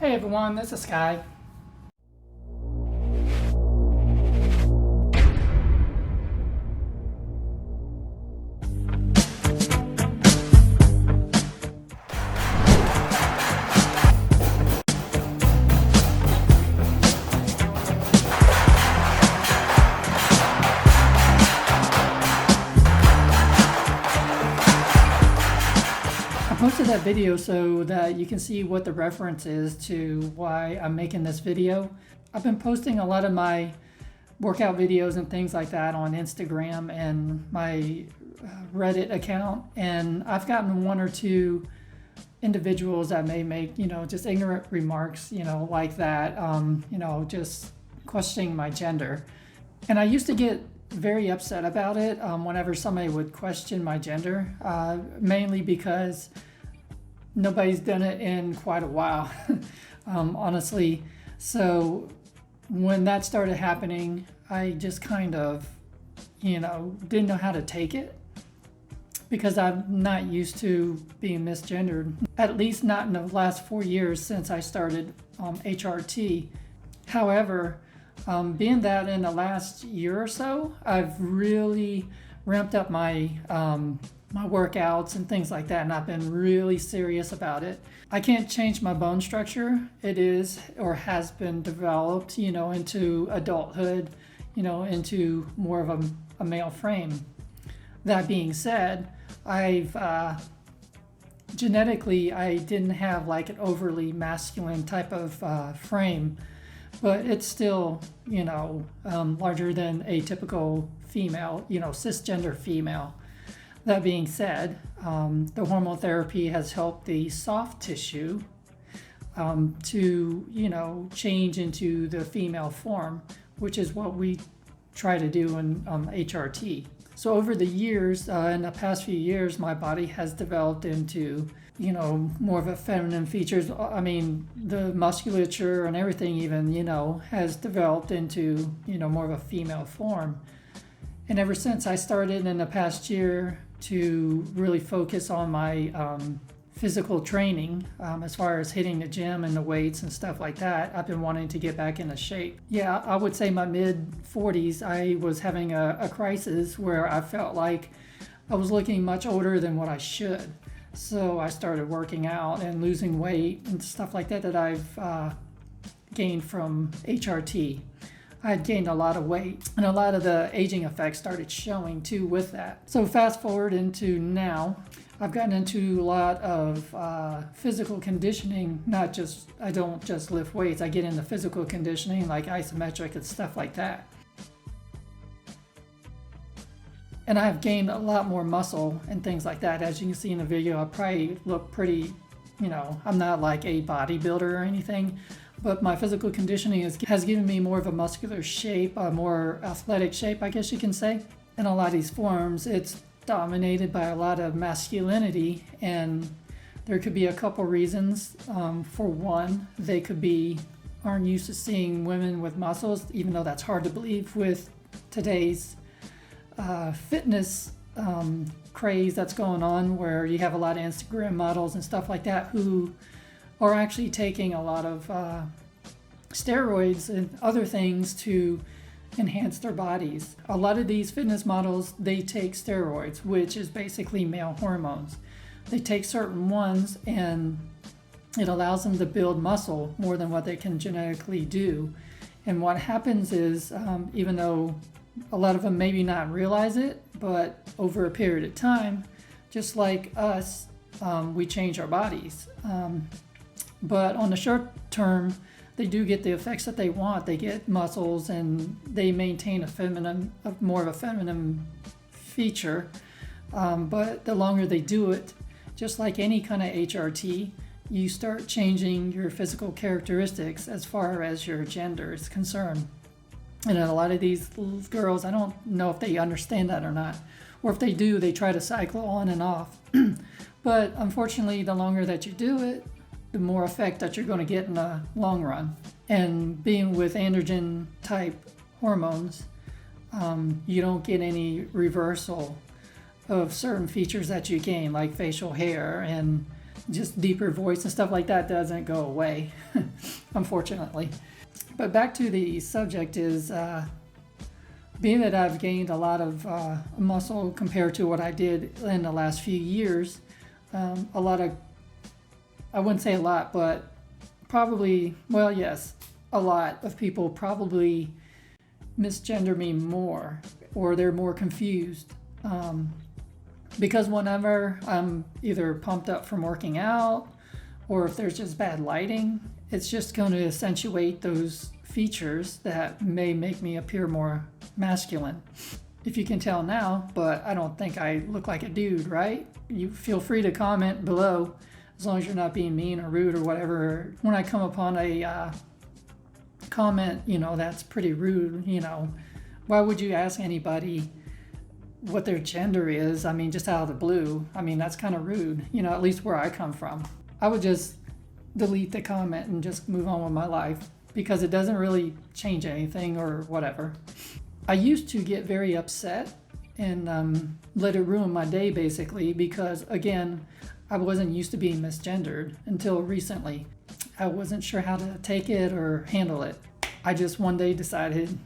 Hey everyone, this is Skye. I posted that video so that you can see what the reference is to why I'm making this video. I've been posting a lot of my workout videos and things like that on Instagram and my Reddit account, and I've gotten one or two individuals that may make, just ignorant remarks, like that, just questioning my gender. And I used to get very upset about it whenever somebody would question my gender, mainly because nobody's done it in quite a while, honestly. So when that started happening, I just kind of, didn't know how to take it because I'm not used to being misgendered, at least not in the last 4 years since I started HRT. However, being that in the last year or so, I've really ramped up my my workouts and things like that, and I've been really serious about it. I can't change my bone structure. It is or has been developed, into adulthood, into more of a male frame. That being said, I've genetically, I didn't have like an overly masculine type of frame, but it's still, larger than a typical female, cisgender female. That being said, the hormone therapy has helped the soft tissue to, change into the female form, which is what we try to do in HRT. So over the years, in the past few years, my body has developed into, more of a feminine features. I mean, the musculature and everything even, has developed into, more of a female form. And ever since I started in the past year to really focus on my physical training, as far as hitting the gym and the weights and stuff like that, I've been wanting to get back into shape. Yeah, I would say my mid-40s, I was having a crisis where I felt like I was looking much older than what I should. So I started working out and losing weight and stuff like that I've gained from HRT. I had gained a lot of weight, and a lot of the aging effects started showing too with that. So fast forward into now, I've gotten into a lot of physical conditioning. I don't just lift weights. I get into physical conditioning like isometric and stuff like that. And I've gained a lot more muscle and things like that. As you can see in the video, I probably look pretty, I'm not like a bodybuilder or anything, but my physical conditioning has given me more of a muscular shape, a more athletic shape, I guess you can say. In a lot of these forms, it's dominated by a lot of masculinity, and there could be a couple reasons. For one, they aren't used to seeing women with muscles, even though that's hard to believe with today's fitness craze that's going on, where you have a lot of Instagram models and stuff like that who are actually taking a lot of steroids and other things to enhance their bodies. A lot of these fitness models, they take steroids, which is basically male hormones. They take certain ones and it allows them to build muscle more than what they can genetically do. And what happens is, even though a lot of them maybe not realize it, but over a period of time, just like us, we change our bodies. But on the short term, they do get the effects that they want. They get muscles and they maintain more of a feminine feature. But the longer they do it, just like any kind of HRT, you start changing your physical characteristics as far as your gender is concerned. And a lot of these girls, I don't know if they understand that or not. Or if they do, they try to cycle on and off. But unfortunately, the longer that you do it, the more effect that you're going to get in the long run. And being with androgen type hormones, you don't get any reversal of certain features that you gain, like facial hair and just deeper voice and stuff like that doesn't go away, unfortunately. But back to the subject is, being that I've gained a lot of muscle compared to what I did in the last few years, a lot of, I wouldn't say a lot, but probably, well, yes, a lot of people probably misgender me more, or they're more confused. Because whenever I'm either pumped up from working out, or if there's just bad lighting, it's just going to accentuate those features that may make me appear more masculine. If you can tell now, but I don't think I look like a dude, right? You feel free to comment below, as long as you're not being mean or rude or whatever. When I come upon a comment, that's pretty rude, why would you ask anybody what their gender is? I mean, just out of the blue. I mean, that's kind of rude, at least where I come from. I would just delete the comment and just move on with my life, because it doesn't really change anything or whatever. I used to get very upset and let it ruin my day, basically, because again, I wasn't used to being misgendered until recently. I wasn't sure how to take it or handle it. I just one day decided,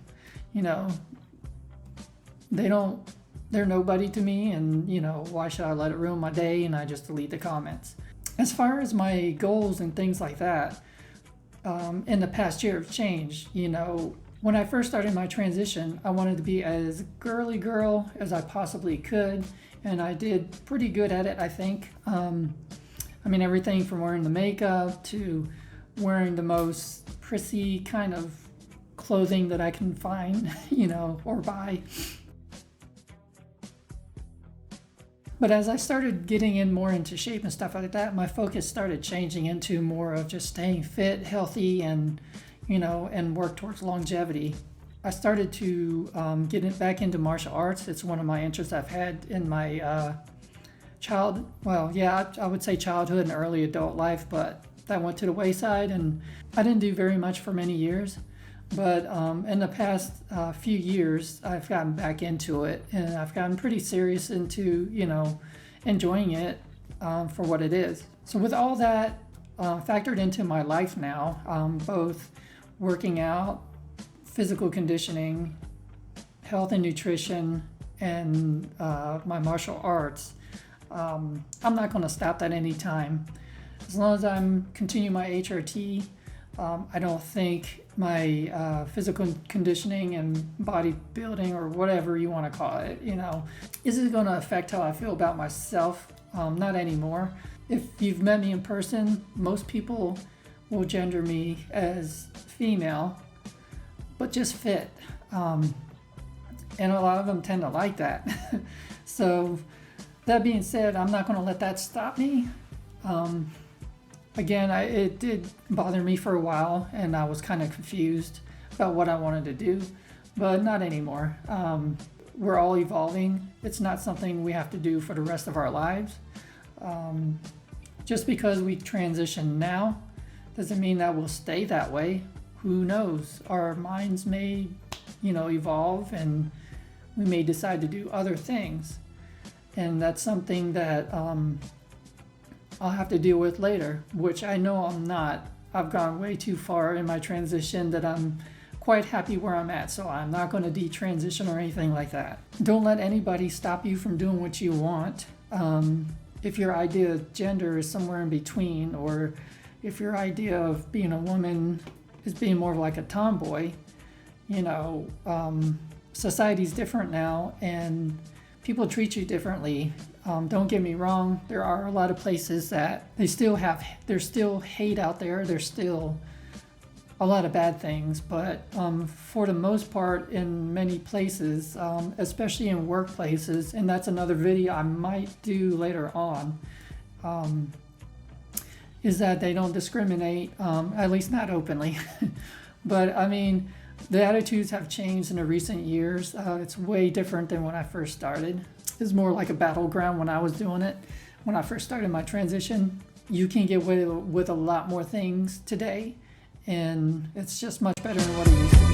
they're nobody to me, and why should I let it ruin my day? And I just delete the comments. As far as my goals and things like that, in the past year have changed. When I first started my transition, I wanted to be as girly girl as I possibly could, and I did pretty good at it, I think. Everything from wearing the makeup to wearing the most prissy kind of clothing that I can find, or buy. But as I started getting in more into shape and stuff like that, my focus started changing into more of just staying fit, healthy, and and work towards longevity. I started to get back into martial arts. It's one of my interests I've had in my I would say childhood and early adult life, but that went to the wayside, and I didn't do very much for many years. But in the past few years, I've gotten back into it, and I've gotten pretty serious into, enjoying it for what it is. So with all that factored into my life now, both working out, physical conditioning, health and nutrition, and my martial arts, I'm not going to stop that anytime. As long as I'm continuing my HRT, I don't think my physical conditioning and bodybuilding, or whatever you want to call it, is it going to affect how I feel about myself? Not anymore. If you've met me in person, most people will gender me as female, but just fit. And a lot of them tend to like that. So that being said, I'm not going to let that stop me. Again, it did bother me for a while, and I was kind of confused about what I wanted to do, but not anymore. We're all evolving. It's not something we have to do for the rest of our lives. Just because we transition now doesn't mean that we'll stay that way. Who knows? Our minds may, evolve, and we may decide to do other things. And that's something that I'll have to deal with later, which I know I'm not. I've gone way too far in my transition that I'm quite happy where I'm at, so I'm not going to detransition or anything like that. Don't let anybody stop you from doing what you want. If your idea of gender is somewhere in between, or if your idea of being a woman is being more like a tomboy, society's different now, and people treat you differently. Don't get me wrong, there are a lot of places that there's still hate out there, there's still a lot of bad things, but for the most part, in many places, especially in workplaces, and that's another video I might do later on, is that they don't discriminate, at least not openly. But the attitudes have changed in the recent years. It's way different than when I first started. It's more like a battleground when I was doing it. When I first started my transition, you can get away with a lot more things today, and it's just much better than what it used to be.